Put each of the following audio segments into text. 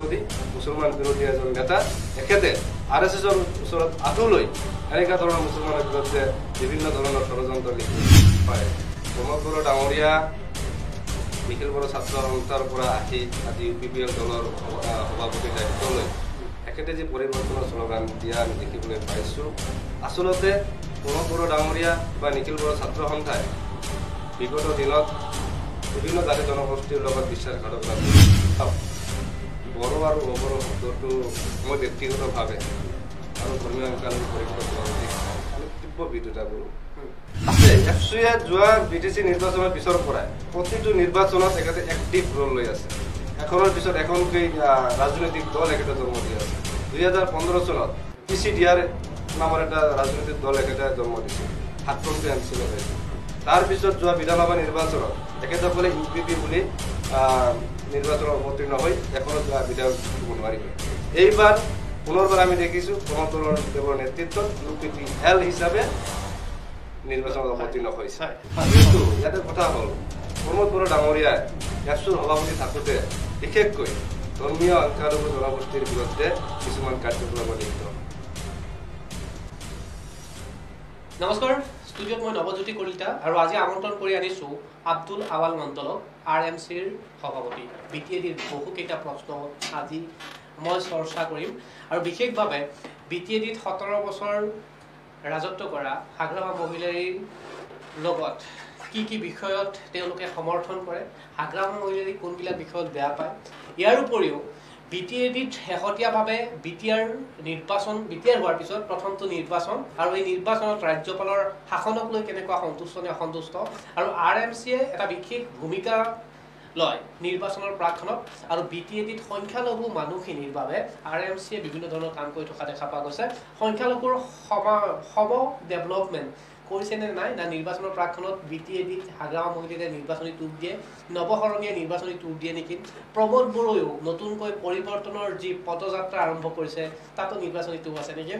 মুছলমান বিৰোধী এজন নেতা এখেতে RSSৰ ওচৰত আঁঠু লৈ এনেকুৱা ধৰণৰ মুছলমানৰ বিৰুদ্ধে বিভিন্ন ধৰণৰ ষড়যন্ত্ৰ লিখি হয়। প্ৰমোদ বড়ো ডাঙৰীয়া নিখিল বড়ো ছাত্ৰ সন্থাৰ পৰা আহি আজি UPPL দলৰ সভাপতি দায়িত্ব লৈ এখেতে যি পৰিৱৰ্তনৰ শ্লোগান দিয়া আমি দেখিবলৈ পাইছোঁ। আচলতে প্ৰমোদ বড়ো ডাঙৰীয়া বা নিখিল বড়ো ছাত্ৰ সন্থাই বিগত দিনত বিভিন্ন জাতি জনগোষ্ঠীৰ লগত বিশ্বাসঘাতকতা বড়ো আৰু অবড়ো শব্দটো মই ব্যক্তিগতভাৱে আৰু ধৰ্মীয় সংখ্যালঘু পৰিষদৰ আমি তীব্ৰ বিৰোধিতা কৰোঁ। এফচুয়ে যোৱা BTC নিৰ্বাচনৰ পিছৰ পৰাই প্ৰতিটো নিৰ্বাচনত এখেতে এক্টিভ ৰোল লৈ আছে। এখনৰ পিছত এখনকৈ ৰাজনৈতিক দল এখেতে জন্ম দি আছে। 2015 চনত PCDR নামৰ এটা ৰাজনৈতিক দল এখেতে জন্ম দিছিল, 7টা MC লগাইছিল। তাৰপিছত যোৱা বিধানসভা নিৰ্বাচনত তেখেতসকলে UPP বুলি নিৰ্বাচনত অৱতীৰ্ণ হৈ এখনো বিধায়ক দিব নোৱাৰিলে। এইবাৰ পুনৰবাৰ আমি দেখিছোঁ প্ৰমোদ বড়ো দেৱৰ নেতৃত্বত UPPL হিচাপে নিৰ্বাচনত অৱতীৰ্ণ হৈছে। কিন্তু ইয়াতে কথা হ'ল প্ৰমোদ বড়ো ডাঙৰীয়াই এফচুৰ সভাপতি থাকোঁতে বিশেষকৈ ধৰ্মীয় সংখ্যালঘু জনগোষ্ঠীৰ বিৰুদ্ধে কিছুমান কাৰ্যকলাপ লিপ্ত। নমস্কাৰ, ষ্টুডিঅ'ত মই নৱজ্যোতি কলিতা আৰু আজি আমন্ত্ৰণ কৰি আনিছোঁ আব্দুল আৱাল মণ্ডলক, RMCৰ সভাপতি। BTADৰ বহুকেইটা প্ৰশ্ন আজি মই চৰ্চা কৰিম আৰু বিশেষভাৱে BTADত 17 বছৰ ৰাজত্ব কৰা হাগ্ৰামা মহিলাৰীৰ লগত কি বিষয়ত তেওঁলোকে সমৰ্থন কৰে, হাগ্ৰামা মহিলাৰী কোনবিলাক বিষয়ত বেয়া পায়, ইয়াৰ উপৰিও BTADত শেহতীয়াভাৱে BTR হোৱাৰ পিছত প্ৰথমটো নিৰ্বাচন আৰু এই নিৰ্বাচনত ৰাজ্যপালৰ শাসনক লৈ কেনেকুৱা সন্তুষ্ট নে অসন্তুষ্ট, আৰু RMCয়ে এটা বিশেষ ভূমিকা লয় নিৰ্বাচনৰ প্ৰাক্ষণত, আৰু BTADত সংখ্যালঘু মানুহখিনিৰ বাবে RMCয়ে বিভিন্ন ধৰণৰ কাম কৰি থকা দেখা পোৱা গৈছে। সংখ্যালঘুৰ সম ডেভেলপমেণ্ট কৰিছে নে নাই, না নিৰ্বাচনৰ প্ৰাক্ষণত BTADত হাগ্ৰামা মহিলাৰীয়ে নিৰ্বাচনী টুপ দিয়ে, নৱশৰণীয়ে নিৰ্বাচনী টুপ দিয়ে নেকি, প্ৰমোদ বড়োৱেও নতুনকৈ পৰিৱৰ্তনৰ যি পদযাত্ৰা আৰম্ভ কৰিছে তাতো নিৰ্বাচনী টুপ আছে নেকি,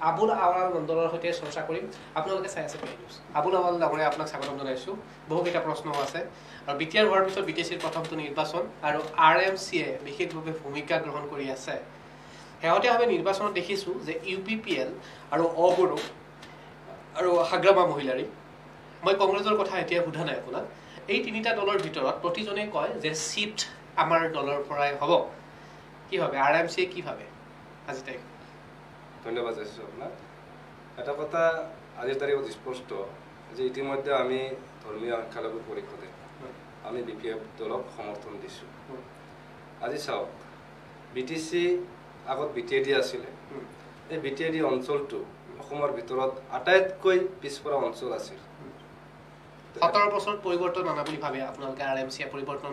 আবুল আৱাল মণ্ডলৰ সৈতে চৰ্চা কৰিম। আপোনালোকে চাই আছে পেজ নিউজ। আবুল আৱাল ডাঙৰীয়া, আপোনাক স্বাগতম জনাইছোঁ। বহুকেইটা প্ৰশ্নও আছে আৰু BTR হোৱাৰ পিছত BTCৰ প্ৰথমটো নিৰ্বাচন আৰু RMCয়ে বিশেষভাৱে ভূমিকা গ্ৰহণ কৰি আছে। শেহতীয়াভাৱে নিৰ্বাচনত দেখিছোঁ যে UPPL আৰু অবড়ো আৰু হাগ্ৰামা মহিলাৰী, মই কংগ্ৰেছৰ কথা এতিয়া সোধা নাই আপোনাক, এই তিনিটা দলৰ ভিতৰত প্ৰতিজনে কয় যে চিট আমাৰ দলৰ পৰাই হ'ব। কি ভাবে RMCয়ে, কি ভাবে আজি তাৰিখ? ধন্যবাদ জনাইছোঁ আপোনাক। এটা কথা আজিৰ তাৰিখত স্পষ্ট যে ইতিমধ্যে আমি ধৰ্মীয় সংখ্যালঘু পৰিষদে আমি BPF দলক সমৰ্থন দিছোঁ। আজি চাওক, BTC আগত BTAD আছিলে। এই BTAD অঞ্চলটো অসমৰ ভিতৰত আটাইতকৈ পিছপৰা অঞ্চল আছিল। 17 বছৰত পৰিৱৰ্তন অনা বুলি ভাবে আপোনালোকে RMCয়ে পৰিৱৰ্তন?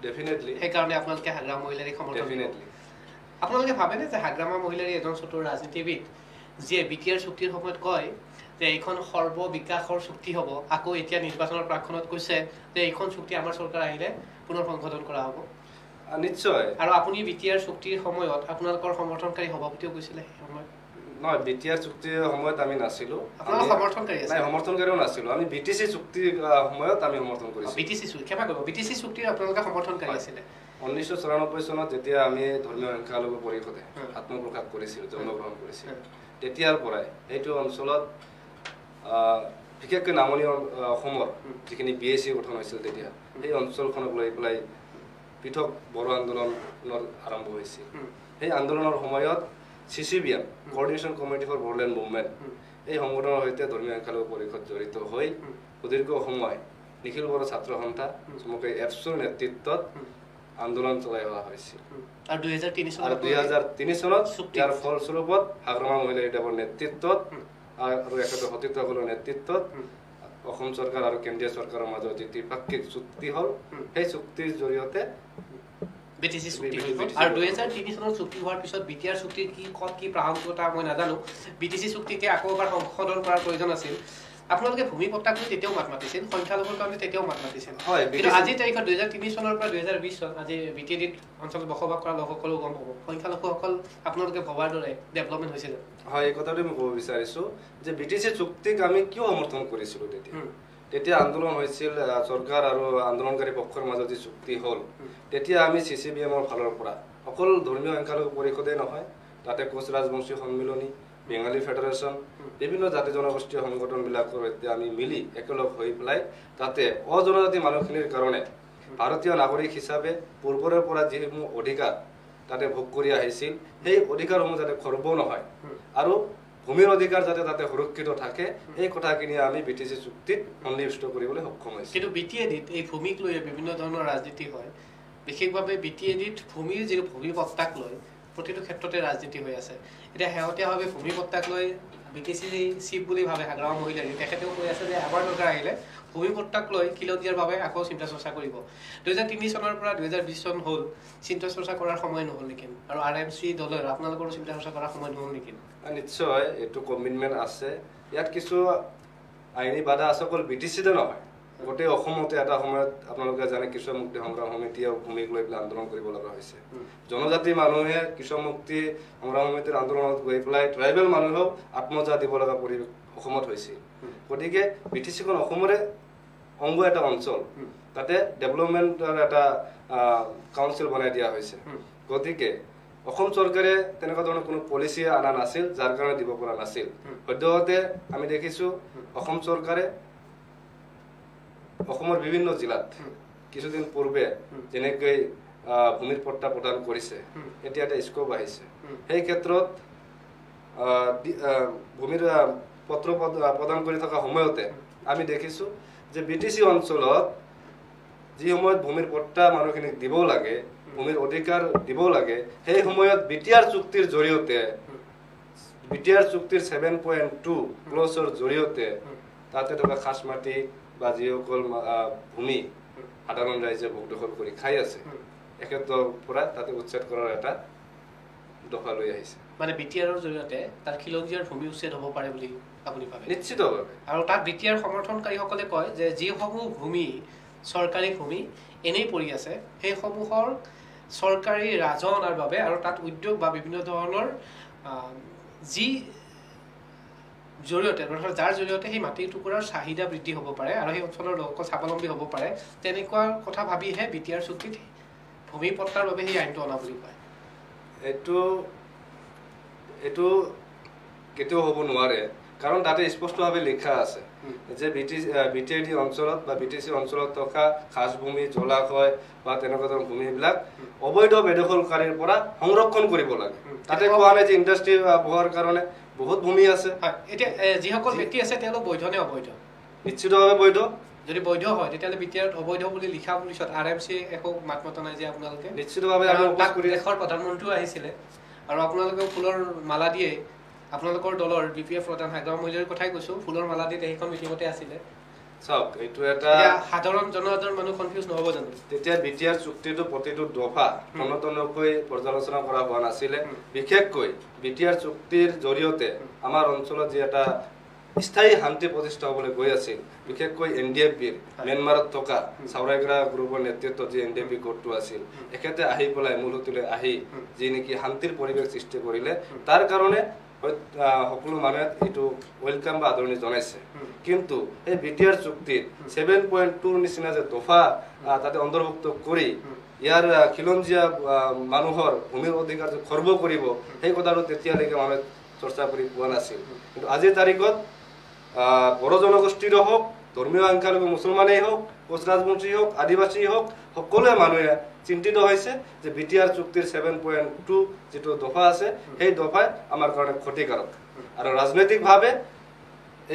ডেফিনেটলি। সেইকাৰণে আপোনালোকে হাগ্ৰামা মহিলাৰীক সমৰ্থন? ডেফিনেটলি। আপোনালোকে ভাবেনে যে হাগ্ৰামা মহিলাৰী এজন চতুৰ ৰাজনীতিবিদ যিয়ে BTR চুক্তিৰ সময়ত কয় যে এইখন সৰ্ববিকাশৰ চুক্তি হ'ব, আকৌ এতিয়া নিৰ্বাচনৰ প্ৰাক্ষণত কৈছে যে এইখন চুক্তি আমাৰ চৰকাৰ আহিলে পুনৰ সংশোধন কৰা হ'ব? নিশ্চয়। আৰু আপুনি BTR চুক্তিৰ সময়ত আপোনালোকৰ সমৰ্থনকাৰী সভাপতিও কৈছিলে সেই সময়ত? নহয়, BTR চুক্তিৰ সময়ত আমি নাছিলোঁ। আপোনালোক সমৰ্থনকাৰী আছিল? নাই, সমৰ্থনকাৰীও নাছিলোঁ। আমি BTC চুক্তিৰ সময়ত আমি সমৰ্থন কৰিছোঁ। BTC চুক্তি, ক্ষমা কৰিব, BTC চুক্তিৰ আপোনালোকে সমৰ্থনকাৰী আছিলে? 1994 চনত যেতিয়া আমি ধৰ্মীয় সংখ্যালঘু পৰিষদে আত্মপ্ৰকাশ কৰিছিলোঁ, জন্মগ্ৰহণ কৰিছিলোঁ, তেতিয়াৰ পৰাই এইটো অঞ্চলত বিশেষকৈ নামনি অসমৰ যিখিনি BAC গঠন হৈছিল তেতিয়া সেই অঞ্চলখনক লৈ পেলাই পৃথক বড়ো আন্দোলনৰ আৰম্ভ হৈছিল। সেই আন্দোলনৰ সময়ত CCBM, coordination committee for Bodoland movement, এই সংগঠনৰ সৈতে ধৰ্মীয় সংখ্যালঘু পৰিষদ জড়িত হৈ সুদীৰ্ঘ সময় নিখিল বড়ো ছাত্ৰ সন্থা চমুকৈ এফচুৰ নেতৃত্বত আন্দোলন চলাই অহা হৈছিল। আৰু 2003 চনত ইয়াৰ ফলস্বৰূপত হাগ্ৰামা মহিলাৰী দেৱৰ নেতৃত্বত আৰু এখেতৰ সতীৰ্থসকলৰ নেতৃত্বত অসম চৰকাৰ আৰু কেন্দ্ৰীয় চৰকাৰৰ মাজত যি ত্ৰিপাক্ষিক চুক্তি হ'ল, সেই চুক্তিৰ জৰিয়তে BTC চুক্তি হ'ল। আৰু 2003 চনত চুক্তি হোৱাৰ পিছত BTR চুক্তিৰ কি প্ৰাসংগিকতা মই নাজানো, BTC চুক্তিকে আকৌ এবাৰ সংশোধন কৰাৰ প্ৰয়োজন আছিল। আপোনালোকে ভূমি পট্টাক লৈ তেতিয়াও মাত মাতিছিল, সংখ্যালঘুৰ কাৰণে তেতিয়াও মাত মাতিছিল। কিন্তু আজিৰ তাৰিখত 2003 চনৰ পৰা 2020 চন আজি BTADত অঞ্চলত বসবাস কৰা লোকসকলেও গম পাব সংখ্যালঘুসকল আপোনালোকে ভবাৰ দৰে ডেভেলপমেণ্ট হৈছিল। হয়, এই কথাটো মই ক'ব বিচাৰিছোঁ যে BTC চুক্তিক আমি কিয় সমৰ্থন কৰিছিলোঁ তেতিয়া আন্দোলন হৈছিল, চৰকাৰ আৰু আন্দোলনকাৰী পক্ষৰ মাজত যি চুক্তি হ'ল, তেতিয়া আমি CCBMৰ ফালৰ পৰা অকল ধৰ্মীয় সংখ্যালঘু পৰিষদে নহয়, তাতে কোচ ৰাজবংশী সন্মিলনী, বেঙ্গালী ফেডাৰেশ্যন, বিভিন্ন জাতি জনগোষ্ঠীয় সংগঠনবিলাকৰ সৈতে আমি মিলি একেলগ হৈ পেলাই তাতে অজনজাতি মানুহখিনিৰ কাৰণে ভাৰতীয় নাগৰিক হিচাপে পূৰ্বৰে পৰা যিসমূহ অধিকাৰ তাতে ভোগ কৰি আহিছিল, সেই অধিকাৰসমূহ যাতে খৰ্ব নহয় আৰু ভূমিৰ অধিকাৰ যাতে তাতে সুৰক্ষিত থাকে, এই কথাখিনি আমি BTC চুক্তিত সন্নিৱিষ্ট কৰিবলৈ সক্ষম হৈছোঁ। কিন্তু BTADত এই ভূমিক লৈ বিভিন্ন ধৰণৰ ৰাজনীতি হয়, বিশেষভাৱে BTADত ভূমিৰ যি ভূমি পট্টাক লৈ প্ৰতিটো ক্ষেত্ৰতে ৰাজনীতি হৈ আছে। এতিয়া শেহতীয়াভাৱে ভূমি পট্টাক লৈ BTC চিফ বুলি ভাবে হাগ্ৰাম মহিলাৰী, তেখেতেও কৈ আছে যে আমাৰ চৰকাৰ আহিলে ভূমি পট্টাক লৈ খিলঞ্জীয়াৰ বাবে আকৌ চিন্তা চৰ্চা কৰিব। 2003 চনৰ পৰা 2020 চন হ'ল, চিন্তা চৰ্চা কৰাৰ সময় নহ'ল নেকি? আৰু RMC দলৰ আপোনালোকৰো চিন্তা চৰ্চা কৰাৰ সময় নহ'ল নেকি? নিশ্চয় এইটো কমিটমেণ্ট আছে। ইয়াত কিছু আইনী বাধা আছে, অকল BTCতে নহয়, গোটেই অসমতে এটা সময়ত আপোনালোকে জানে কিশোৰ মুক্তি সংগ্ৰাম সমিতিয়ে ভূমিক লৈ পেলাই আন্দোলন কৰিব লগা হৈছে। জনজাতি মানুহে কিশোৰ মুক্তি সংগ্ৰাম সমিতিৰ আন্দোলনত গৈ পেলাই ট্ৰাইবেল মানুহেও আত্মজা দিব লগা পৰিৱেশ অসমত হৈছিল। গতিকে BTCখন অসমৰে অংগ এটা অঞ্চল, তাতে ডেভেলপমেণ্টৰ এটা কাউন্সিল বনাই দিয়া হৈছে। গতিকে অসম চৰকাৰে তেনেকুৱা ধৰণৰ কোনো পলিচি অনা নাছিল, যাৰ কাৰণে দিব পৰা নাছিল। সদ্যহতে আমি দেখিছোঁ অসম চৰকাৰে অসমৰ বিভিন্ন জিলাত কিছুদিন পূৰ্বে যেনেকৈ ভূমিৰ পট্টা প্ৰদান কৰিছে, এতিয়া এটা স্কোপ আহিছে। সেই ক্ষেত্ৰত ভূমিৰ পত্ৰ প্ৰদান কৰি থকা সময়তে আমি দেখিছোঁ যে BTC অঞ্চলত যি সময়ত ভূমিৰ পট্টা মানুহখিনিক দিব লাগে, ভূমিৰ অধিকাৰ দিব লাগে, সেই সময়ত BTR চুক্তিৰ জৰিয়তে, BTR চুক্তিৰ 7.2 ক্লজৰ জৰিয়তে তাতে থকা খাস মাটি বা যিসকল ভূমি সাধাৰণ ৰাইজে ভোগ দখল কৰি খাই আছে, একেতৰ পৰা তাতে উচ্ছেদ কৰাৰ এটা দফা লৈ আহিছে। মানে BTRৰ জৰিয়তে তাত খিলঞ্জীয়াৰ ভূমি উচ্ছেদ হ'ব পাৰে বুলি আপুনি ভাবে? নিশ্চিতভাৱে। আৰু তাত BTR সমৰ্থনকাৰীসকলে কয় যে যিসমূহ ভূমি চৰকাৰী ভূমি এনেই পৰি আছে, সেইসমূহৰ চৰকাৰী ৰাজনাৰ বাবে আৰু তাত উদ্যোগ বা বিভিন্ন ধৰণৰ যি জৰিয়তে, যাৰ জৰিয়তে সেই মাটিৰ টুকুৰাৰ চাহিদা বৃদ্ধি হ'ব পাৰে আৰু সেই অঞ্চলৰ লোকসকল স্বাৱলম্বী হ'ব পাৰে, তেনেকুৱা কথা ভাবিহে BTR চুক্তিত ভূমি পট্টাৰ বাবে সেই আইনটো অনা বুলি কয়। এইটো কেতিয়াও হ'ব নোৱাৰে, কাৰণ তাতে স্পষ্টভাৱে লিখা আছে যে BTAD অঞ্চলত বা BTC অঞ্চলত থকা খাস ভূমি, জলাশয় বা তেনেকুৱা ধৰণৰ ভূমিবিলাক অবৈধ বেদখলকাৰীৰ পৰা সংৰক্ষণ কৰিব লাগে। তাতে কোৱা নাই যে ইণ্ডাষ্ট্ৰী বহোৱাৰ কাৰণে বহুত ভূমি আছে। এতিয়া যিসকল ব্যক্তি আছে তেওঁলোক বৈধ নে অবৈধ? নিশ্চিতভাৱে বৈধ। যদি বৈধ হয় তেতিয়াহ'লে BTR অবৈধ বুলি লিখা পিছত RMC একো মাত মতা নাই যে আপোনালোকে? নিশ্চিতভাৱে দেশৰ প্ৰধানমন্ত্ৰীও আহিছিলে আৰু আপোনালোকে ফুলৰ মালা দিয়ে, আপোনালোকৰ দলৰ DPF প্ৰধান হাগ্ৰাম মহিলাৰীৰ কথাই কৈছোঁ, ফুলৰ মালা দিয়ে সেইখন মিটিঙতে আছিলে। চাওক, এইটো এটা সাধাৰণ জনসাধাৰণ মানুহ কনফিউজ নহ'ব জানো? তেতিয়া BTR চুক্তিটো প্ৰতিটো দফা তন্নতন্নকৈ পৰ্যালোচনা কৰা হোৱা নাছিলে। বিশেষকৈ BTR চুক্তিৰ জৰিয়তে আমাৰ অঞ্চলত যি এটা স্থায়ী শান্তি প্ৰতিষ্ঠা হ'বলৈ গৈ আছিল, বিশেষকৈ NDFBৰ ম্যানমাৰত থকা চাউৰাইগৰা গ্ৰুপৰ নেতৃত্বত যি NDFB গোটটো আছিল, এখেতে আহি পেলাই মূলসুঁতিলৈ আহি যি নেকি শান্তিৰ পৰিৱেশ সৃষ্টি কৰিলে, তাৰ কাৰণে সকলো মানুহে এইটো ওয়েলকাম বা আদৰণি জনাইছে। কিন্তু এই BTR চুক্তিত 7.2 নিচিনা যে দফা তাতে অন্তৰ্ভুক্ত কৰি ইয়াৰ খিলঞ্জীয়া মানুহৰ ভূমিৰ অধিকাৰ যে খৰ্ব কৰিব, সেই কথাটো তেতিয়ালৈকে মানুহে চৰ্চা কৰি পোৱা নাছিল। কিন্তু আজিৰ তাৰিখত বড়ো জনগোষ্ঠীৰো হওক, ধৰ্মীয় সংখ্যালঘু মুছলমানেই হওক, কোচ ৰাজবংশী হওক, আদিবাসী হওক, সকলোৱে মানুহে চিন্তিত হৈছে যে BTR চুক্তিৰ 7.2 যিটো দফা আছে, সেই দফাই আমাৰ কাৰণে ক্ষতিকাৰক। আৰু ৰাজনৈতিকভাৱে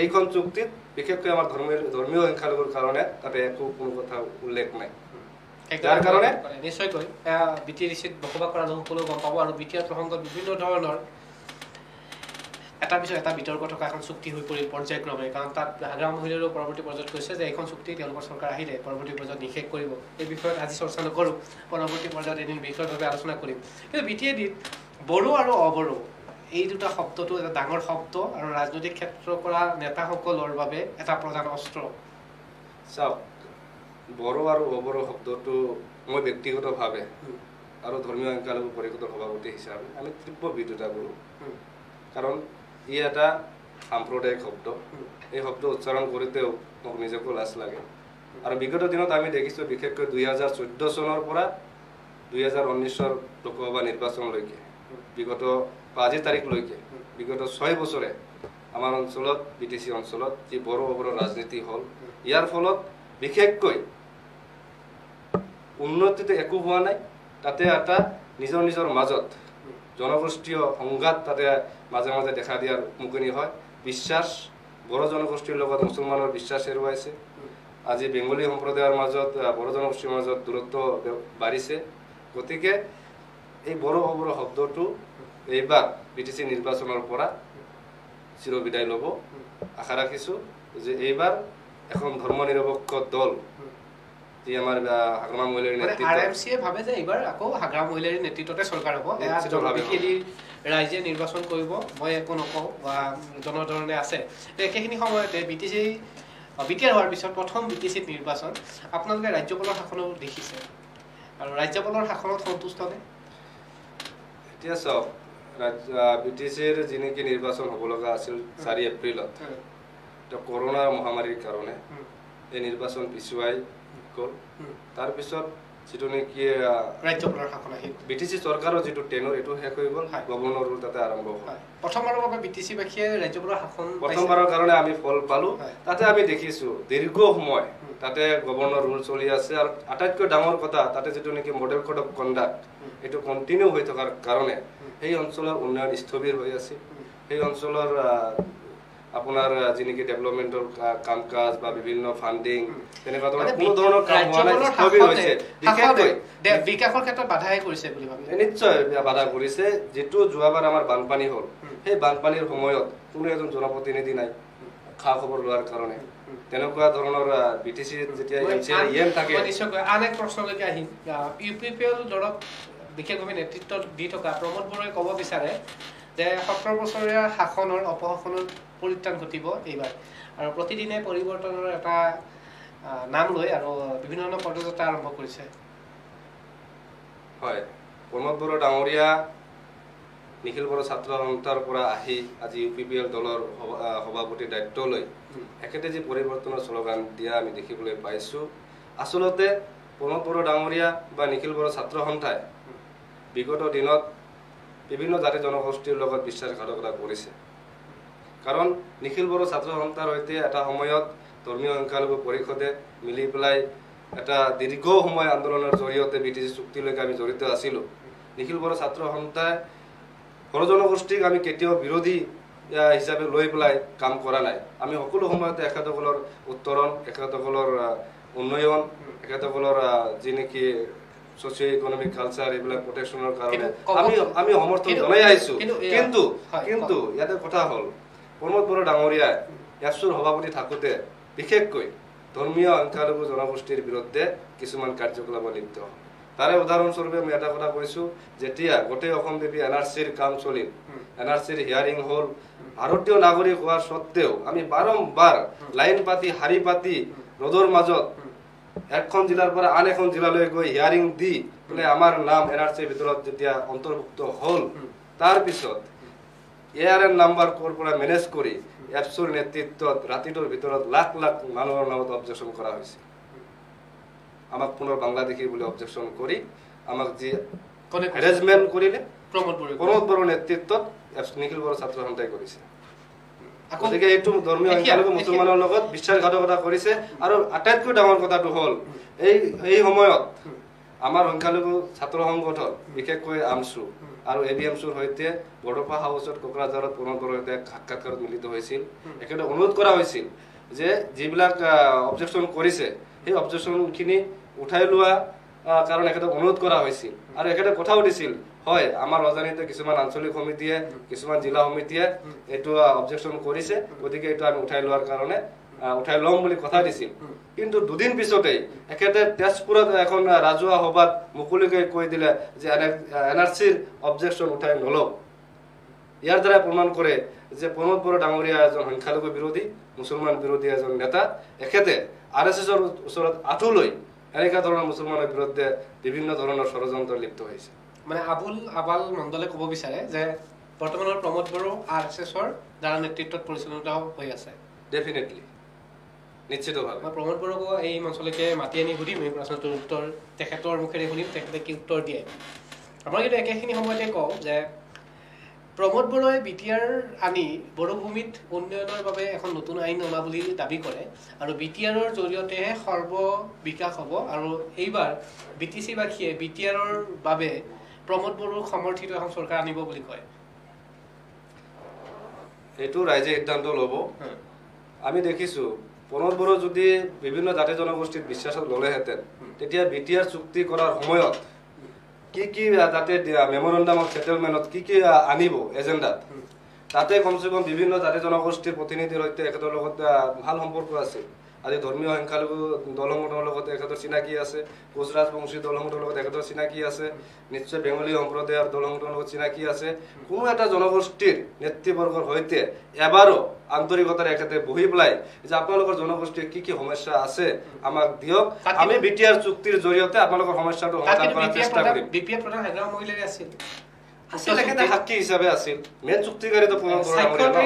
এইখন চুক্তিত বিশেষকৈ আমাৰ ধৰ্মীয় সংখ্যালঘুৰ কাৰণে তাতে একো কোনো কথা উল্লেখ নাই। যাৰ কাৰণে নিশ্চয়কৈ BTADত বসবাস কৰা লোকসকলেও গম পাব আৰু BTR প্ৰসংগত বিভিন্ন ধৰণৰ এটা পিছত এটা বিতৰ্ক থকা এখন চুক্তি হৈ পৰিল পৰ্যায়ক্ৰমে, কাৰণ তাত হাগ্ৰাম মহিলাৰো পৰৱৰ্তী পৰ্যায়ত কৈছে যে এইখন চুক্তি তেওঁলোকৰ চৰকাৰ আহিলে পৰৱৰ্তী পৰ্যায়ত নিষেধ কৰিব। এই বিষয়ত আজি চৰ্চা নকৰোঁ, পৰৱৰ্তী পৰ্যায়ত এদিন বিষয়ভাৱে আলোচনা কৰিম। কিন্তু BTADত বড়ো আৰু অবড়ো এই দুটা শব্দটো এটা ডাঙৰ শব্দ আৰু ৰাজনৈতিক ক্ষেত্ৰৰ পৰা নেতাসকলৰ বাবে এটা প্ৰধান অস্ত্ৰ। চাওক, বড়ো আৰু অবড়ো শব্দটো মই ব্যক্তিগতভাৱে আৰু ধৰ্মীয় সংখ্যালঘু পৰিষদৰ সভাপতি হিচাপে আমি তীব্ৰ বিৰোধিতা কৰোঁ। কাৰণ ই এটা সাম্প্ৰদায়িক শব্দ। এই শব্দ উচ্চাৰণ কৰোঁতেও মোক নিজকো লাজ লাগে। আৰু বিগত দিনত আমি দেখিছোঁ, বিশেষকৈ 2014 চনৰ পৰা 2019 লোকসভা নিৰ্বাচনলৈকে বিগত আজিৰ তাৰিখলৈকে বিগত 6 বছৰে আমাৰ অঞ্চলত বিটিসি অঞ্চলত যি বড় ৰাজনীতি হল ইয়াৰ ফলত বিশেষকৈ উন্নতিটো একো হোৱা নাই তাতে এটা নিজৰ মাজত জনগোষ্ঠীয় সংঘাত তাতে মাজে মাজে দেখা দিয়াৰ মুকনি হয় বিশ্বাস বড় জনগোষ্ঠীৰ লগত মুছলমানৰ বিশ্বাস হেৰুৱাইছে আজি বেংগলী সম্প্ৰদায়ৰ মাজত বড় জনগোষ্ঠীৰ মাজত দূৰত্ব বাঢ়িছে গতিকে এই বড় শব্দটো এইবাৰ বিটিসি নিৰ্বাচনৰ পৰা চিৰ বিদায় ল'ব আশা ৰাখিছো যে এইবাৰ এখন ধৰ্মনিৰপেক্ষ দল যি আমাৰ হাগ্ৰামা মহিলাৰ নেতৃত্ব আৰএমসিয়ে ভাবে যে এইবাৰ আকৌ হাগ্ৰামা মহিলাৰ নেতৃত্বতে চৰকাৰ হ'ব এয়া জনবিষেদি ৰাইজে নিৰ্বাচন কৰিব মই একো নকওঁ বা জনধৰণে আছে একেখিনি সময়তে বিটিসি বিটিআৰ হোৱাৰ পিছত প্ৰথম বিটিসিত নিৰ্বাচন আপোনালোকে ৰাজ্যপালৰ শাসনো দেখিছে আৰু ৰাজ্যপালৰ শাসনত সন্তুষ্ট নে এতিয়া চাওক বিটিসিৰ যি নেকি নিৰ্বাচন হ'ব লগা আছিল 4 এপ্ৰিলত কৰোনা মহামাৰীৰ কাৰণে এই নিৰ্বাচন পিছুৱাই গ'ল তাৰ পিছত যেটো নেকি ৰাজ্যপালৰ শাসন আহিল বিটিসি চৰকাৰৰ যেটো টেনৰ এটো শেষ হৈ গ'ল গভৰ্ণৰ ৰুল তাতে আৰম্ভ হ'ল প্ৰথমবাৰৰ বাবে বিটিসি বাখিয়ে ৰাজ্যপালৰ শাসন প্ৰথমবাৰৰ কাৰণে আমি ফল পালো তাতে আমি দেখিছো দীৰ্ঘ সময় তাতে গভৰ্ণৰ ৰুল চলি আছে আৰু আটাইতকৈ ডাঙৰ কথা তাতে যেটো নেকি মডেল কোড অফ কন্ডাক্ট এটো কন্টিনিউ হৈ থকাৰ কাৰণে এই অঞ্চলৰ উন্নয়ন স্থবিৰ হৈ আছে এই অঞ্চলৰ আপোনাৰ যি নেকি ডেভেলপমেন্টৰ কাম কাজ বা বিভিন্ন ফান্ডিং তেনেকুৱা কোনো ধৰণৰ কাম হোৱা নাই স্থবিৰ হৈছে বিশেষকৈ বিকাশৰ ক্ষেত্ৰত বাধাই কৰিছে বুলি ভাবি নিশ্চয় বাধা কৰিছে যেটো যোৱাবাৰ আমাৰ বানপানী হ'ল সেই বানপানীৰ সময়ত কোনো এজন জনপ্ৰতিনিধি নাই খা খবৰ লোৱাৰ কাৰণে তেনেকুৱা ধৰণৰ বিটিসি যেতিয়া এম থাকে নিশ্চয় আন এক প্ৰশ্নলৈকে আহিম ইউপিপিএল দলক বিশেষভাৱে নেতৃত্ব দি থকা প্ৰমোদ বৰুৱাই ক'ব বিচাৰে যে 17 বছৰীয়া শাসনৰ অপশাসনৰ পৰিত্ৰাণ ঘটিব এইবাৰ আৰু প্ৰতিদিনে পৰিৱৰ্তনৰ এটা নাম লৈ আৰু বিভিন্ন ধৰণৰ পদযাত্ৰা আৰম্ভ কৰিছে হয় প্ৰমোদ বৰুৱা ডাঙৰীয়া নিখিল বড়ো ছাত্ৰ সন্থাৰ পৰা আহি আজি ইউপিপিএল দলৰ সভাপতিৰ দায়িত্ব লৈ একেতে যি পৰিৱৰ্তনৰ শ্লোগান দিয়া আমি দেখিবলৈ পাইছো আসলতে প্ৰমোদ বৰুৱা ডাঙৰীয়া বা নিখিল বড়ো ছাত্ৰ সন্থাই বিগত দিনত বিভিন্ন জাতি জনগোষ্ঠীৰ লগত বিশ্বাসঘাতকতা কৰিছে কাৰণ নিখিল বড়ো ছাত্ৰ সন্থাৰ সৈতে এটা সময়ত ধৰ্মীয় সংখ্যালঘু পৰিষদে মিলি পেলাই এটা দীৰ্ঘ সময় আন্দোলনৰ জৰিয়তে বিটিসি চুক্তিলৈকে আমি জড়িত আছিলো নিখিল বড়ো ছাত্ৰ সন্থাই বড়ো জনগোষ্ঠীক আমি কেতিয়াও বিৰোধী হিচাপে লৈ পেলাই কাম কৰা নাই আমি সকলো সময়তে এখেতসকলৰ উত্তৰণ এখেতসকলৰ উন্নয়ন এখেতসকলৰ যি নেকি সোশিও ইকোনমিক কালচাৰ এইবিলাক প্ৰটেকশনৰ কাৰণে আমি সমৰ্থন জনাই আহিছো কিন্তু ইয়াতে কথা হ'ল প্ৰমোদ বৰুৱা ডাঙৰীয়া এফচুৰ সভাপতি থাকোতে বিশেষকৈ ধৰ্মীয় সংখ্যালঘু জনগোষ্ঠীৰ বিৰুদ্ধে কিছুমান কাৰ্যকলাপ লিপ্ত হ'ল তাৰে উদাহৰণস্বৰূপে মই এটা কথা কৈছো যেতিয়া গোটেই অসমব্যাপী এনআৰচিৰ কাম চলিল এনআৰচিৰ হিয়াৰিং হ'ল ভাৰতীয় নাগৰিক হোৱাৰ স্বত্তেও আমি বাৰম্বাৰ লাইন পাতি হাৰি পাতি ৰ'দৰ মাজত এখন জিলাৰ পৰা আন এখন জিলালৈ গৈ হিয়াৰিং দি বোলে আমাৰ নাম এনআৰচিৰ ভিতৰত যেতিয়া অন্তৰ্ভুক্ত হ'ল তাৰ পিছত এআৰএন নাম্বাৰ কোৰ পৰা মেনেজ কৰি এফচুৰ নেতৃত্বত ৰাতিটোৰ ভিতৰত লাখ লাখ মানুহৰ নামত অবজেকশন কৰা হৈছে আমাক পুনৰ বাংলাদেশী বুলি অবজেকশন কৰি আমাক যি হেৰেজমেন্ট কৰিলে প্ৰমোদ বৰুৱাৰ নেতৃত্বত নিখিল বড়ো ছাত্ৰ সন্থাই কৰিছে গতিকে এইটো ধৰ্মীয় সংখ্যালঘু মুছলমানৰ লগত বিশ্বাসঘাতকতা কৰিছে আৰু আটাইতকৈ ডাঙৰ কথাটো হ'ল এই সময়ত আমাৰ সংখ্যালঘু ছাত্ৰ সংগঠন বিশেষকৈ আমছু আৰু এবিএমছুৰ সৈতে বৰপা হাউচত কোকৰাঝাৰত প্ৰমোদ বৰুৱাৰ সৈতে সাক্ষাৎকাৰত মিলিত হৈছিল একেটা অনুৰোধ কৰা হৈছিল যে যিবিলাক অবজেকশন কৰিছে সেই অবজেকশনখিনি উঠাই লোৱা কাৰণ একেটা অনুৰোধ কৰা হৈছিল আৰু একেটা কথাও দিছিল হয় আমাৰ অজানিতে কিছুমান আঞ্চলিক সমিতিয়ে কিছুমান জিলা সমিতিয়ে এইটো অবজেকশন কৰিছে গতিকে এইটো আমি উঠাই লোৱাৰ কাৰণে উঠাই লম বুলি কথা দিছিল কিন্তু দুদিন পিছতেই একেতে তেজপুৰত এখন ৰাজহুৱা সভাত মুকলিকৈ কৈ দিলে যে এনআৰচিৰ অবজেকশন উঠাই নলওঁ ইয়াৰ দ্বাৰা প্ৰমাণ কৰে যে প্ৰমোদ বৰুৱা ডাঙৰীয়া এজন সংখ্যালঘু বিৰোধী মুছলমান বিৰোধী এজন নেতা একেতে আৰএছএছৰ ওচৰত আঁঠু লৈ এনেকুৱা ধৰণৰ মুছলমানৰ বিৰুদ্ধে বিভিন্ন ধৰণৰ ষড়যন্ত্ৰ লিপ্ত হৈছে মানে আবুল আবাল মণ্ডলে ক'ব বিচাৰে যে বৰ্তমানৰ প্ৰমোদ বড়ো আৰএছএছৰ দ্বাৰা নেতৃত্বত পৰিচালিত হৈ আছে ডেফিনেটলি নিশ্চিতভাৱে মই প্ৰমোদ বড়োক এই মঞ্চলৈকে মাতি আনি সুধিম এই প্ৰশ্নটোৰ উত্তৰ তেখেতৰ মুখেৰে শুনিম তেখেতে কি উত্তৰ দিয়ে আমাৰ কিন্তু একেখিনি সময়তে কওঁ যে প্ৰমোদ বড়োৱে বিটিআৰ আনি বড়োভূমিত উন্নয়নৰ বাবে এখন নতুন আইন অনা বুলি দাবী কৰে আৰু বিটিআৰৰ জৰিয়তেহে সৰ্ব বিকাশ হ'ব আৰু এইবাৰ বিটিচিবাসীয়ে বিটিআৰৰ বাবে প্ৰমোদ বড়োৰ সমৰ্থিত এখন চৰকাৰ আনিব বুলি কয় এইটো ৰাইজে সিদ্ধান্ত ল'ব আমি দেখিছোঁ প্ৰমোদ বড়ো যদি বিভিন্ন জাতি জনগোষ্ঠীত বিশ্বাসত ল'লেহেঁতেন তেতিয়া বিটিআৰ চুক্তি কৰাৰ সময়ত কি যাতে মেমৰেণ্ডাম অফ সেটেলমেণ্টত কি আনিব এজেণ্ডাত তাতে কমচে কম বিভিন্ন জাতি জনগোষ্ঠীৰ প্ৰতিনিধিৰ সৈতে এখেতৰ লগত ভাল সম্পৰ্ক আছিল আজি ধৰ্মীয় সংখ্যালঘু দলসমূহৰ লগত এখেতৰ চিনাকি আছে কোচ ৰাজবংশী দলসমূহৰ লগত এখেতৰ চিনাকি আছে নিশ্চয় বেংগলী সম্প্ৰদায়ৰ দলসমূহৰ লগত চিনাকি আছে কোনো এটা জনগোষ্ঠীৰ নেতৃবৰ্গৰ সৈতে এবাৰো আন্তৰিকতাৰে এখেতে বহি পেলাই যে আপোনালোকৰ জনগোষ্ঠীৰ কি সমস্যা আছে আমাক দিয়ক আমি বিটিআৰ চুক্তিৰ জৰিয়তে আপোনালোকৰ সমস্যাটো সমাধান কৰাৰ চেষ্টা কৰিম বিপিএফ প্ৰধান হাগ্ৰাম মহিলাৰে আছিল তেখেতে সাক্ষী হিচাপে আছিল মেইন চুক্তিকাৰীটো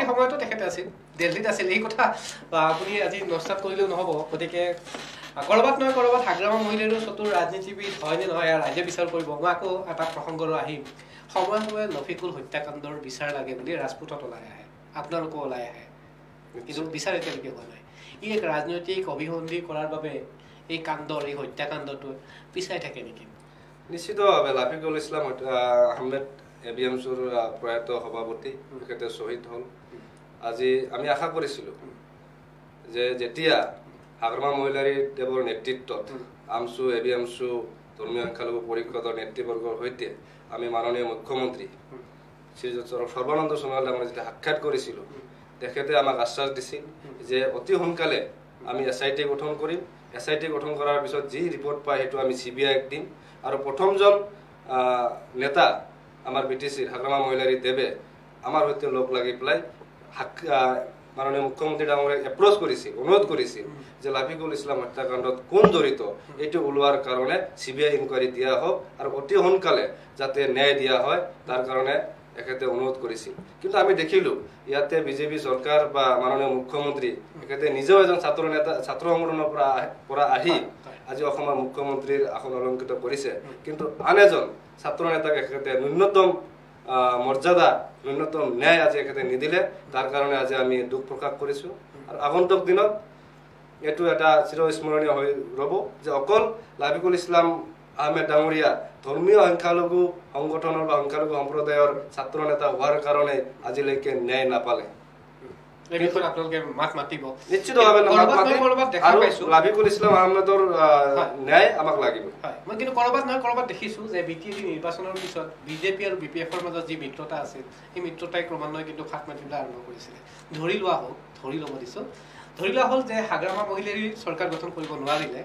সময়তো তেখেতে আছিল দিল্লীত আছিল এই কথা আপুনি আজি নস্তাত কৰিলেও নহ'ব গতিকে কৰবাত নহয় কৰবাত হাগ্ৰামা মহিলাৰো চতুৰ ৰাজনীতিবিদ হয় নে নহয় ৰাইজে বিচাৰ কৰিব মই আকৌ এটা প্ৰসংগলৈ আহিম সময়ে সময়ে লফিকুল হত্যাকাণ্ডৰ বিচাৰ লাগে বুলি ৰাজপুতত ওলাই আহে আপোনালোকো ওলাই আহে কিন্তু বিচাৰ এতিয়ালৈকে হোৱা নাই ই এক ৰাজনৈতিক অভিসন্ধি কৰাৰ বাবে এই কাণ্ডৰ এই হত্যাকাণ্ডটো পিছাই থাকে নেকি নিশ্চিতভাৱে লাফিকুল ইছলাম আহমেদ এবিএমচিৰ প্ৰয়াত সভাপতি তেখেতে শ্বহীদ হ'ল আজি আমি আশা কৰিছিলোঁ যে যেতিয়া হাগ্ৰামা মহিলাৰীদেৱৰ নেতৃত্বত আমচু এবিএমচু ধৰ্মীয় সংখ্যালঘু পৰিষদৰ নেতৃবৰ্গৰ সৈতে আমি মাননীয় মুখ্যমন্ত্ৰী শ্ৰীযুত সৰ্বানন্দ সোণোৱাল ডাঙৰীয়াক যেতিয়া সাক্ষাৎ কৰিছিলোঁ তেখেতে আমাক আশ্বাস দিছিল যে অতি সোনকালে আমি SIT গঠন কৰিম SIT গঠন কৰাৰ পিছত যি ৰিপৰ্ট পায় সেইটো আমি CBIক দিম আৰু প্ৰথমজন নেতা আমাৰ বিটিচিৰ হাগ্ৰামা মহিলাৰী দেৱে আমাৰ সৈতে লগ লাগি পেলাই মাননীয় মুখ্যমন্ত্ৰী ডাঙৰীয়াক এপ্ৰ'চ কৰিছিল অনুৰোধ কৰিছিল যে লাফিকুল ইছলাম হত্যাকাণ্ডত কোন জড়িত এইটো ওলোৱাৰ কাৰণে CBI ইনকুৱাৰী দিয়া হওক আৰু অতি সোনকালে যাতে ন্যায় দিয়া হয় তাৰ কাৰণে এখেতে অনুৰোধ কৰিছিল কিন্তু আমি দেখিলোঁ ইয়াতে বিজেপি চৰকাৰ বা মাননীয় মুখ্যমন্ত্ৰী এখেতে নিজেও এজন ছাত্ৰ নেতা ছাত্ৰ সংগঠনৰ পৰা আহি আজি অসমৰ মুখ্যমন্ত্ৰীৰ আসন অলংকৃত কৰিছে কিন্তু আন এজন ছাত্ৰ নেতাক এখেতে ন্যূনতম মৰ্যাদা ন্যূনতম ন্যায় আজি এখেতে নিদিলে তাৰ কাৰণে আজি আমি দুখ প্ৰকাশ কৰিছোঁ আৰু আগন্তুক দিনত এইটো এটা চিৰস্মৰণীয় হৈ ৰ'ব যে অকল লাফিকুল ইছলাম আহমেদ ডাঙৰীয়া ধৰ্মীয় সংখ্যালঘু সংগঠনৰ বা সংখ্যালঘু সম্প্ৰদায়ৰ ছাত্ৰ নেতা হোৱাৰ কাৰণে আজিলৈকে ন্যায় নাপালে লাফিকুল ইছলাম আহমেদৰ ন্যায় আমাক লাগিব মই কিন্তু কৰবাত নহয় কৰবাত দেখিছোঁ যে BTAD নিৰ্বাচনৰ পিছত বিজেপি আৰু BPFৰ মাজত যি মিত্ৰতা আছিল সেই মিত্ৰতাই ক্ৰমান্বয়ে কিন্তু খাত মাতিবলৈ আৰম্ভ কৰিছিলে ধৰি লোৱা হ'ল যে হাগ্ৰামা মহিলাৰীৰ চৰকাৰ গঠন কৰিব নোৱাৰিলে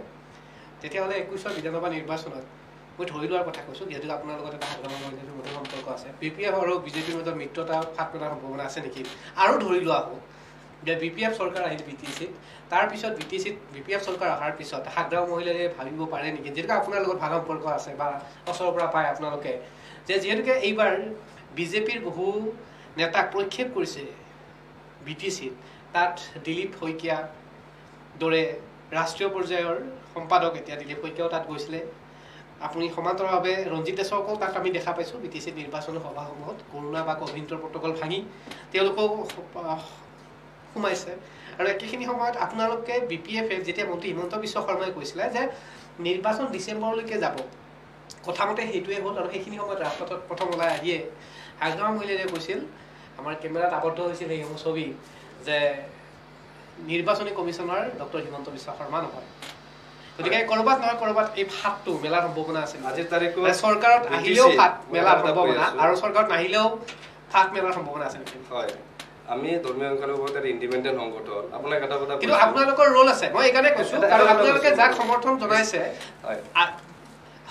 তেতিয়াহ'লে 21ৰ বিধানসভা নিৰ্বাচনত মই ধৰি লোৱাৰ কথা কৈছোঁ যিহেতু আপোনাৰ লগত এটা হাগ্ৰামা মহিলাৰীৰ মধুৰ সম্পৰ্ক আছে BPF আৰু বিজেপিৰ মাজত মিত্ৰতা ফাট মেলাৰ সম্ভাৱনা আছে নেকি আৰু ধৰি লোৱা হ'ল যে BPF চৰকাৰ আহিল BTCত তাৰপিছত BPF চৰকাৰ অহাৰ পিছত হাগ্ৰামা মহিলাৰীয়ে ভাবিব পাৰে নেকি যিহেতুকে আপোনাৰ লগত ভাল সম্পৰ্ক আছে বা ওচৰৰ পৰা পায় আপোনালোকে যে যিহেতুকে এইবাৰ বিজেপিৰ বহু নেতাক প্ৰক্ষেপ কৰিছে BTCত তাত দিলীপ শইকীয়া দৰে ৰাষ্ট্ৰীয় পৰ্যায়ৰ সম্পাদক এতিয়া দিলীপ শইকীয়াও তাত গৈছিলে আপুনি সমান্তৰালভাৱে ৰঞ্জিত দাসকো তাত আমি দেখা পাইছোঁ BTC নিৰ্বাচনৰ সভাসমূহত কৰোণা বা কোভিডৰ প্ৰট'কল ভাঙি তেওঁলোকেও সোমাইছে আৰু একেখিনি সময়ত আপোনালোকে BPFে যেতিয়া মন্ত্ৰী হিমন্ত বিশ্ব শৰ্মাই কৈছিলে যে নিৰ্বাচন ডিচেম্বৰলৈকে যাব কথামতে সেইটোৱে হ'ল আৰু সেইখিনি সময়ত ৰাজপথত প্ৰথম ওলাই আহিয়ে হাগ্ৰামা মহিলাৰীয়ে কৈছিল আমাৰ কেমেৰাত আবদ্ধ হৈছিল এইসমূহ ছবি যে নিৰ্বাচনী কমিশ্যনাৰ ডক্টৰ হিমন্ত বিশ্ব শৰ্মা নহয় গতিকে কৰবাত নহয় কৰবাত এই ফাটটো মেলাৰ সম্ভাৱনা আছে আজিৰ তাৰিখত চৰকাৰত আহিলেও ফাট মেলাৰ সম্ভাৱনা আৰু চৰকাৰত নাহিলেও ফাট মেলাৰ সম্ভাৱনা আছে হয় আমি ধৰ্মীয় সংখ্যালঘু এটা ইণ্ডিপেণ্ডেণ্ট সংগঠন আপোনাক এটা কথা কিন্তু আপোনালোকৰ ৰোল আছে মই এইকাৰণে কৈছোঁ কাৰণ আপোনালোকে যাক সমৰ্থন জনাইছে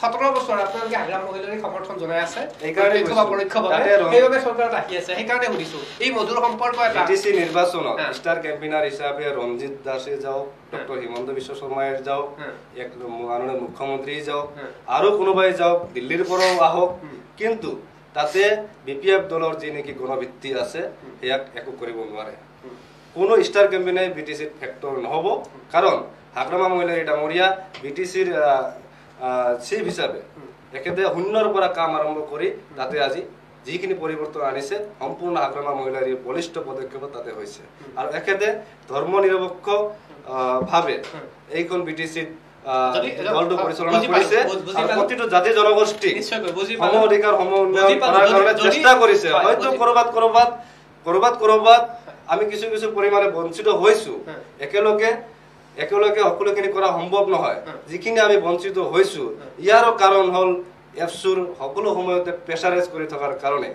17 বছৰ আপোনালোকে হাগ্ৰামা মহিলাৰীক সমৰ্থন জনাই আছে সেইবাবে চৰকাৰত আহি আছে সেইকাৰণে সুধিছোঁ এই মধুৰ সম্পৰ্ক এটা BTC নিৰ্বাচনত ষ্টাৰ কেম্পেইনাৰ হিচাপে ৰঞ্জিত দাসে যাওক ডক্টৰ হিমন্ত বিশ্ব শৰ্মাই যাওক মাননীয় মুখ্যমন্ত্ৰী যাওক আৰু কোনোবাই যাওক দিল্লীৰ পৰাও আহক কিন্তু তাতে BPF দলৰ যি নেকি গণভিত্তি আছে সেয়াক একো কৰিব নোৱাৰে কোনো ষ্টাৰ কেম্পেইনে বিটিচিত ফেক্টৰ নহ'ব কাৰণ হাগ্ৰামা মহিলাৰী ডাঙৰীয়া বিটিচিৰ চিফ হিচাপে একেদৰে শূন্যৰ পৰা কাম আৰম্ভ কৰি তাতে আজি যিখিনি পৰিৱৰ্তন আনিছে সম্পূৰ্ণ হাগ্ৰামা মহিলাৰীৰ বলিষ্ঠ পদক্ষেপ তাতে হৈছে আৰু একেদৰে ধৰ্ম নিৰপেক্ষ ভাৱে এইখন বিটিচিত দলটো পৰিচালনা কৰিছে আৰু প্ৰতিটো জাতি জনগোষ্ঠী সম অধিকাৰ সম উন্নয়ন কৰাৰ কাৰণে চেষ্টা কৰিছে হয়তো কৰবাত আমি কিছু কিছু পৰিমাণে বঞ্চিত হৈছো একেলগে সকলোখিনি কৰা সম্ভৱ নহয় যিখিনি আমি বঞ্চিত হৈছো ইয়াৰো কাৰণ হ'ল এফচুৰ সকলো সময়তে প্ৰেছাৰাইজ কৰি থকাৰ কাৰণে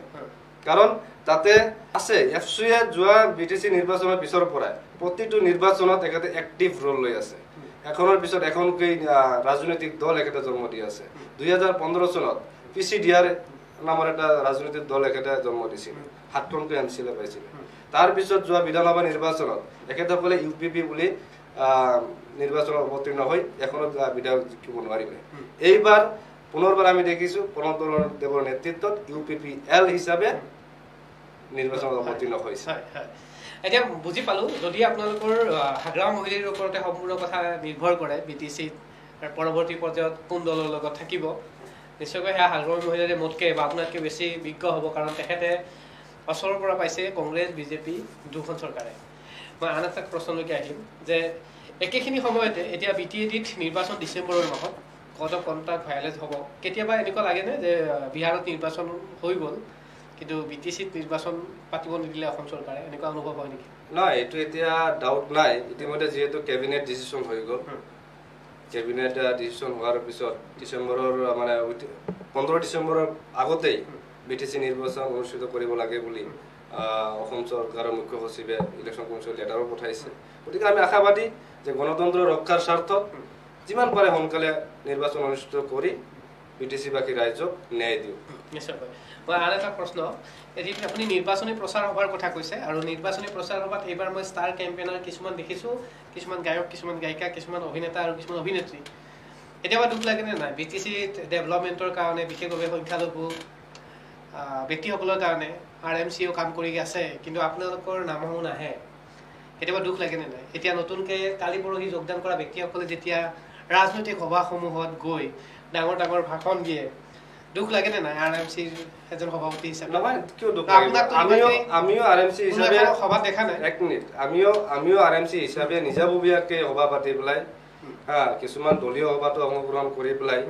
কাৰণ তাতে আছে এফচুয়ে যোৱা বিটিচি নিৰ্বাচনৰ পিছৰ পৰাই প্ৰতিটো নিৰ্বাচনত একেটা এক্টিভ ৰোল লৈ আছে এখনৰ পিছত এখনকৈ ৰাজনৈতিক দল একেটা জন্ম দি আছে 2015 চনত পিচিডিআৰ নামৰ এটা ৰাজনৈতিক দল একেটা জন্ম দিছিল 7খনকৈ এমচিএল পাইছিল তাৰ পিছত যোৱা বিধানসভা নিৰ্বাচনত একেটাকলে ইউপিপি বুলি নিৰ্বাচনত অৱতীৰ্ণ হৈ এখনত বিধায়ক জিকিব নোৱাৰিলে এইবাৰ পুনৰবাৰ আমি দেখিছো প্ৰণৱ দেৱৰ নেতৃত্বত ইউপিপি এল হিচাপে নিৰ্বাচনত অৱতীৰ্ণ হৈছে এতিয়া বুজি পালো যদি আপোনালোকৰ হাগ্ৰামা মহিলাৰ ওপৰতে সম্পূৰ্ণ কথা নিৰ্ভৰ কৰে বিটিচি পৰৱৰ্তী পৰ্যায়ত কোন দলৰ লগত থাকিব নিশ্চয়কৈ সেয়া হাগ্ৰামা মহিলাৰে মোতকে বা আপোনাতকৈ বেছি বিজ্ঞ হ'ব কাৰণ তেখেতে ওচৰৰ পৰা পাইছে কংগ্ৰেছ বিজেপি দুখন চৰকাৰে মই আন এটা প্ৰশ্নলৈকে আহিম যে একেখিনি সময়তে এতিয়া বিটিএডিত নিৰ্বাচন ডিচেম্বৰৰ মাহত কড অফ কণ্টাক্ট ভায়লেট হ'ব কেতিয়াবা এনেকুৱা লাগেনে যে বিহাৰত নিৰ্বাচন হৈ গ'ল কিন্তু বিটিচিত নিৰ্বাচন পাতিব নিদিলে অসম চৰকাৰে এনেকুৱা অনুভৱ হয় নেকি নাই এইটো এতিয়া ডাউট নাই ইতিমধ্যে যেহেতু কেবিনেট ডিসিশন হৈ গ'ল কেবিনেট ডিসিশন হোৱাৰ পিছত ডিসেম্বৰৰ মানে 15 ডিসেম্বৰৰ আগতেই বিটিচি নিৰ্বাচন অনুষ্ঠিত কৰিব লাগে বুলি অসম চৰকাৰৰ মুখ্য সচিবে ইলেকশ্যন কমিছনৰ লেটাৰো পঠাইছে গতিকে আমি আশাবাদী যে গণতন্ত্ৰ ৰক্ষাৰ স্বাৰ্থত যিমান পাৰে সোনকালে নিৰ্বাচন অনুষ্ঠিত কৰি বিটিচিবাসী ৰাইজক ন্যায় দিওঁ নিশ্চয়কৈ মই আন এটা প্ৰশ্ন এদিন আপুনি নিৰ্বাচনী প্ৰচাৰ সভাৰ কথা কৈছে আৰু নিৰ্বাচনী প্ৰচাৰ সভাত এইবাৰ মই ষ্টাৰ কেম্পেইনাৰ কিছুমান দেখিছোঁ কিছুমান গায়ক কিছুমান গায়িকা কিছুমান অভিনেতা আৰু কিছুমান অভিনেত্ৰী কেতিয়াবা দুখ লাগেনে নাই বিটিচিত ডেভেলপমেণ্টৰ কাৰণে বিশেষভাৱে সংখ্যালঘু ব্যক্তিসকলৰ কাৰণে RMCও কাম কৰি আছে কিন্তু আপোনালোকৰ নামসমূহ নাহে কেতিয়াবা দুখ লাগেনে নাই এতিয়া নতুনকৈ কালি পৰহি যোগদান কৰা ব্যক্তিসকলে যেতিয়া ৰাজনৈতিক সভাসমূহত গৈ ডাঙৰ ডাঙৰ ভাষণ দিয়ে দুখ লাগেনে নাই RMCৰ এজন সভাপতি হিচাপে নহয় কিয় দুখ লাগে আমিও RMC হিচাপে সভা দেখা নাই এক মিনিট আমিও RMC হিচাপে নিজাববীয়াকৈ সভা পাতি পেলাই কিছুমান দলীয় সভাতো অংশগ্ৰহণ কৰি পেলাই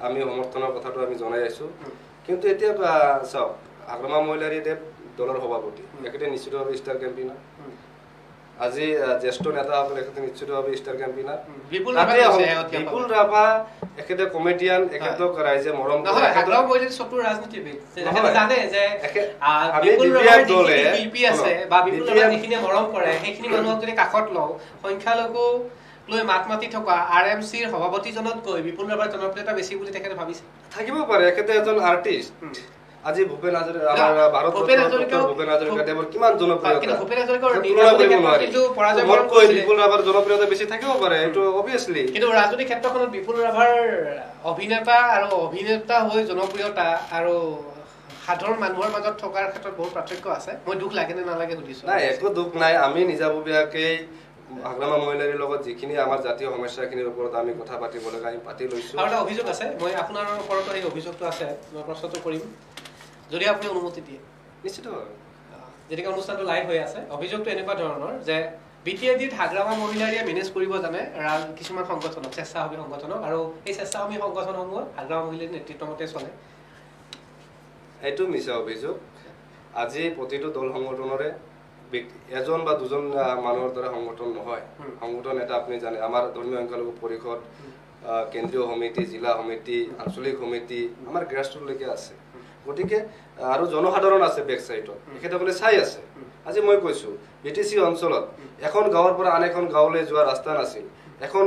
আমি সমৰ্থনৰ কথাটো আমি জনাই আছো কিন্তু এতিয়া চাওক হাগ্ৰামা মহিলাৰী দেৱ দলৰ সভাপতি একেটা নিশ্চিতভাৱে ষ্টাৰ কেম্পেইনাৰ আজি জ্যেষ্ঠ নেতাসকল একেটা নিশ্চিতভাৱে ষ্টাৰ কেম্পেইনাৰ বিপুল ৰাভা একেটা কমেডিয়ান একেতক ৰাইজে মৰম কৰে হাগ্ৰামা মহিলাৰী চতুৰ ৰাজনীতিবিদ জানে যে বিপুল ৰাভাৰ দলে শিল্পী আছে বা বিপুল ৰাভাৰ যিখিনি মৰম কৰে সেইখিনি মানুহক যদি কাষত লওঁ সংখ্যালঘু লৈ মাত মাতি থকা RMCৰ সভাপতিজনতকৈ বিপুল ৰাভাৰ জনপ্ৰিয়তা বেছি বুলি তেখেতে ভাবিছে থাকিব পাৰে একেটা এজন আৰ্টিষ্ট আজি ভূপেন হাজৰিকা আমাৰ ভাৰত ভূপেন হাজৰিকা দেৱৰ কিমান জনপ্ৰিয়তা কিন্তু ভূপেন হাজৰিকাৰ নিৰ্বাচনী ক্ষেত্ৰত কিন্তু পৰাজয় বৰণ কৰিছিল বিপুল ৰাভাৰ জনপ্ৰিয়তা বেছি থাকিব পাৰে এটো অবিয়াসলি কিন্তু ৰাজনৈতিক ক্ষেত্ৰখনত বিপুল ৰাভাৰ অভিনেতা হৈ জনপ্ৰিয়তা আৰু সাধাৰণ মানুহৰ মাজত থকাৰ ক্ষেত্ৰত বহুত পাৰ্থক্য আছে মই দুখ লাগে নে নালাগে সুধিছো নাই একো দুখ নাই আমি নিজাববীয়াকৈ হাগ্ৰামা মহিলাৰীৰ লগত যিখিনি আমাৰ জাতীয় সমস্যাখিনিৰ ওপৰত আমি কথা পাতিব লগা আমি পাতি লৈছোঁ আৰু এটা অভিযোগ আছে মই আপোনাৰ ওপৰত এই অভিযোগটো আছে মই প্ৰশ্নটো কৰিম যদি আপুনি অনুমতি দিয়ে নিশ্চিতভাৱে যেনেকৈ অনুষ্ঠানটো লাইভ হৈ আছে অভিযোগটো এনেকুৱা ধৰণৰ যে বিটিএডিত হাগ্ৰামা মহিলাৰীয়ে মেনেজ কৰিব জানে কিছুমান সংগঠনক স্বেচ্ছাসেৱী সংগঠনক আৰু এই স্বেচ্ছাসেৱী সংগঠনসমূহ হাগ্ৰামা মহিলাৰীৰ নেতৃত্বমতে চলে এইটো মিছা অভিযোগ আজি প্ৰতিটো দল সংগঠনৰে এজন বা দুজন মানুহৰ দ্বাৰা সংগঠন নহয় সংগঠন এটা আপুনি জানে আমাৰ ধৰ্মীয় সংখ্যালঘু পৰিষদ কেন্দ্ৰীয় সমিতি জিলা সমিতি আঞ্চলিক সমিতি আমাৰ গ্ৰাছৰুটলৈকে আছে গতিকে আৰু জনসাধাৰণ আছে বেক সাইডত একেসকলে চাই আছে আজি মই কৈছো বিটিচি অঞ্চলত এখন গাঁৱৰ পৰা আন এখন গাঁৱলৈ যোৱা ৰাস্তা নাছিল এখন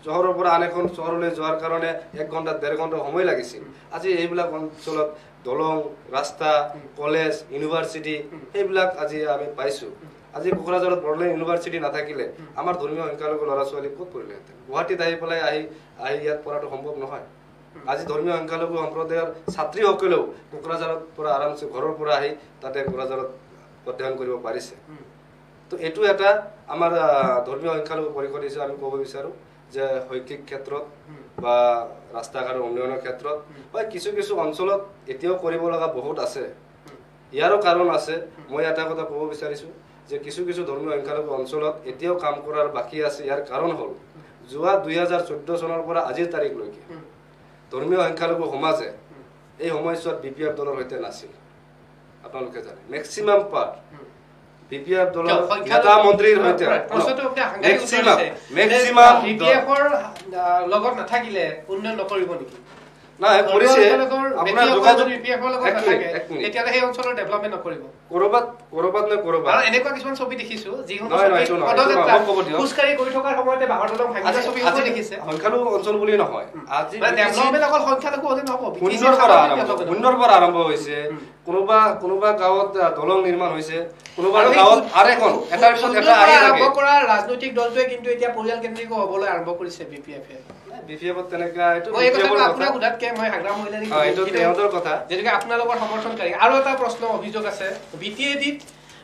চহৰৰ পৰা আন এখন চহৰলৈ যোৱাৰ কাৰণে 1 ঘণ্টা 1.5 ঘণ্টা সময় লাগিছিল আজি এইবিলাক অঞ্চলত দলং ৰাস্তা কলেজ ইউনিভাৰ্চিটি এইবিলাক আজি আমি পাইছো আজি কোকৰাঝাৰত বড়লেণ্ড ইউনিভাৰ্চিটি নাথাকিলে আমাৰ ধৰ্মীয় সংখ্যালঘু ল'ৰা ছোৱালী ক'ত পঢ়িলেহেঁতেন গুৱাহাটীত আহি পেলাই আহি ইয়াত পঢ়াটো সম্ভৱ নহয় আজি ধৰ্মীয় সংখ্যালঘু সম্প্ৰদায়ৰ ছাত্ৰীসকলেও কোকৰাঝাৰৰ পৰা আৰামছে ঘৰৰ পৰা আহি তাতে কোকৰাঝাৰত অধ্যয়ন কৰিব পাৰিছে তো এইটো এটা আমাৰ ধৰ্মীয় সংখ্যালঘু পৰিষদ হিচাপে আমি ক'ব বিচাৰোঁ যে শৈক্ষিক ক্ষেত্ৰত বা ৰাস্তা ঘাটৰ উন্নয়নৰ ক্ষেত্ৰত বা কিছু কিছু অঞ্চলত এতিয়াও কৰিব লগা বহুত আছে। ইয়াৰো কাৰণ আছে। মই এটা কথা ক'ব বিচাৰিছোঁ যে কিছু কিছু ধৰ্মীয় সংখ্যালঘু অঞ্চলত এতিয়াও কাম কৰাৰ বাকী আছে। ইয়াৰ কাৰণ হ'ল যোৱা 2014 চনৰ পৰা আজিৰ তাৰিখলৈকে ধৰ্মীয় সংখ্যালঘু সমাজে এই সময়ছোৱাত BPF দলৰ সৈতে নাছিল। আপোনালোকে জানে মেক্সিমাম পাৰ্ট BPF দলৰ নেতা মন্ত্ৰীৰ সৈতে মেক্সিমাম BPFৰ লগত নাথাকিলে উন্নয়ন নকৰিব নেকি? নাই কৰিছে। আপোনাৰ যোগাযোগ BPFৰ লগত নাথাকে তেতিয়ালে সেই অঞ্চলৰ ডেভেলপমেন্ট নকৰিব। কৰবাত নে কৰবাত আৰু এনেকুৱা কিছুমান ছবি দেখিছো যিসমূহ খোজকাঢ়ি গৈ থকাৰ সময়তে বাঁহৰ দলং ভাঙি যোৱা ছবি হ'ব দেখিছে। সংখ্যালঘু অঞ্চল বুলি নহয়, আজি ডেভেলপমেন্ট অকল সংখ্যালঘু হ'লে নহ'ব। শূন্যৰ পৰা আৰম্ভ হৈছে। কোনোবা গাঁৱত দলং নিৰ্মাণ হৈছে, কোনোবা গাঁৱত আৰু এখন এটাৰ পিছত এটা আৰম্ভ কৰা ৰাজনৈতিক দলটোৱে কিন্তু এতিয়া পৰিয়াল কেন্দ্ৰিক হ'বলৈ আৰম্ভ কৰিছে BPF-এ। BPF তেনেকা এইটো মই আপোনাক সোধাতকে মই হাগ্ৰা মহিলা নেকি এইটো তেওঁলোকৰ কথা যেনেকৈ আপোনালোকৰ সমৰ্থনকাৰী। আৰু এটা প্ৰশ্ন অভিযোগ আছে BTADত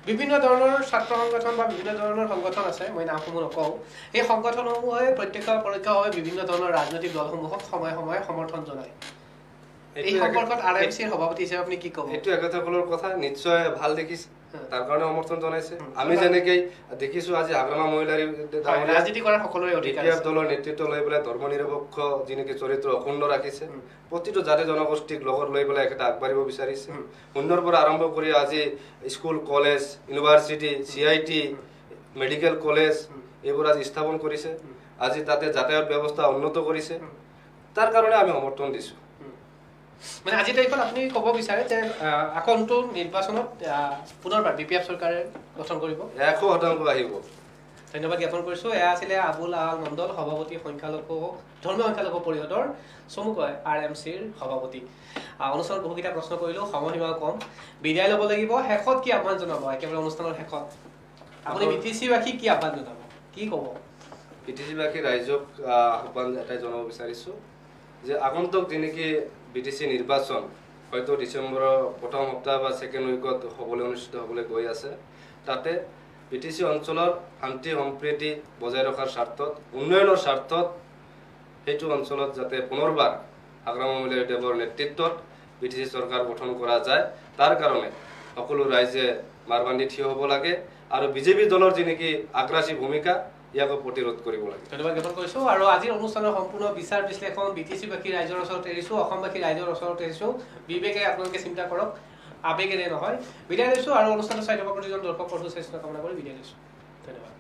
বিভিন্ন ধৰণৰ ছাত্ৰ সংগঠন বা বিভিন্ন ধৰণৰ সংগঠন আছে, মই নামসমূহ নকওঁ। এই সংগঠনসমূহে প্ৰত্যক্ষ পৰোক্ষভাৱে বিভিন্ন ধৰণৰ ৰাজনৈতিক দলসমূহক সময়ে সময়ে সমৰ্থন জনায়। এই সম্পৰ্কত RMCৰ সভাপতি হিচাপে আপুনি কি ক'ব? এইটো এখেতসকলৰ কথা নিশ্চয় ভাল দেখিছে, তাৰ কাৰণে সমৰ্থন জনাইছে। আমি যেনেকৈ দেখিছোঁ আজি হাগ্ৰামা মহিলাৰ ৰাজনীতি কৰাৰ সকলোৰে অধিকাৰ BPF দলৰ নেতৃত্ব লৈ পেলাই ধৰ্ম নিৰপেক্ষ যি নেকি চৰিত্ৰ অক্ষুণ্ণ ৰাখিছে, প্ৰতিটো জাতি জনগোষ্ঠীক লগত লৈ পেলাই এখেতে আগবাঢ়িব বিচাৰিছে। শূন্যৰ পৰা আৰম্ভ কৰি আজি school, college, university, CIT, medical college এইবোৰ আজি স্থাপন কৰিছে। আজি তাতে যাতায়াত ব্যৱস্থা উন্নত কৰিছে। তাৰ কাৰণে আমি সমৰ্থন দিছোঁ। মানে আজি তাৰিখত আপুনি ক'ব বিচাৰে যে আকন্তুক নিৰ্বাচনত পুনৰবাৰ BPF চৰকাৰে গঠন কৰিব? 100% আহিব। ধন্যবাদ জ্ঞাপন কৰিছোঁ। এয়া আছিলে আবুল আৱাল মণ্ডল, সভাপতি ধৰ্মীয় সংখ্যালঘু পৰিষদৰ চমুকৈ RMCৰ সভাপতি। অনুষ্ঠানত বহুকেইটা প্ৰশ্ন কৰিলোঁ, সময়সীমা কম, বিদায় ল'ব লাগিব। শেষত কি আহ্বান জনাব? একেবাৰে অনুষ্ঠানৰ শেষত আপুনি BTC-বাসীক কি আহ্বান জনাব, কি ক'ব? BTC-বাসী ৰাইজক আহ্বান এটাই জনাব বিচাৰিছোঁ যে আগন্তুক যি নেকি BTC নিৰ্বাচন হয়তো ডিচেম্বৰৰ প্ৰথম সপ্তাহ বা ছেকেণ্ড উইকত অনুষ্ঠিত হ'বলৈ গৈ আছে। তাতে BTC অঞ্চলৰ শান্তি সম্প্ৰীতি বজাই ৰখাৰ স্বাৰ্থত, উন্নয়নৰ স্বাৰ্থত সেইটো অঞ্চলত যাতে পুনৰবাৰ হাগ্ৰামা মহিলাদেৱৰ নেতৃত্বত BTC চৰকাৰ গঠন কৰা যায়, তাৰ কাৰণে সকলো ৰাইজে মাৰবান্ধি থিয় হ'ব লাগে আৰু বিজেপি দলৰ যি নেকি আগ্ৰাসী ভূমিকা ইয়াকো প্ৰতিৰোধ কৰিব লাগে। ধন্যবাদ জ্ঞাপন কৰিছোঁ। আৰু আজিৰ অনুষ্ঠানৰ সম্পূৰ্ণ বিচাৰ বিশ্লেষণ BTC-বাসী ৰাইজৰ ওচৰত এৰিছোঁ, অসমবাসী ৰাইজৰ ওচৰত এৰিছোঁ। বিবেকে আপোনালোকে চিন্তা কৰক, আবেগেৰে নহয়। বিদায় লৈছোঁ আৰু অনুষ্ঠানটো চাই থকা প্ৰতিজন দৰ্শকৰ সুস্বাস্থ্য কামনা কৰি বিদায় লৈছোঁ। ধন্যবাদ।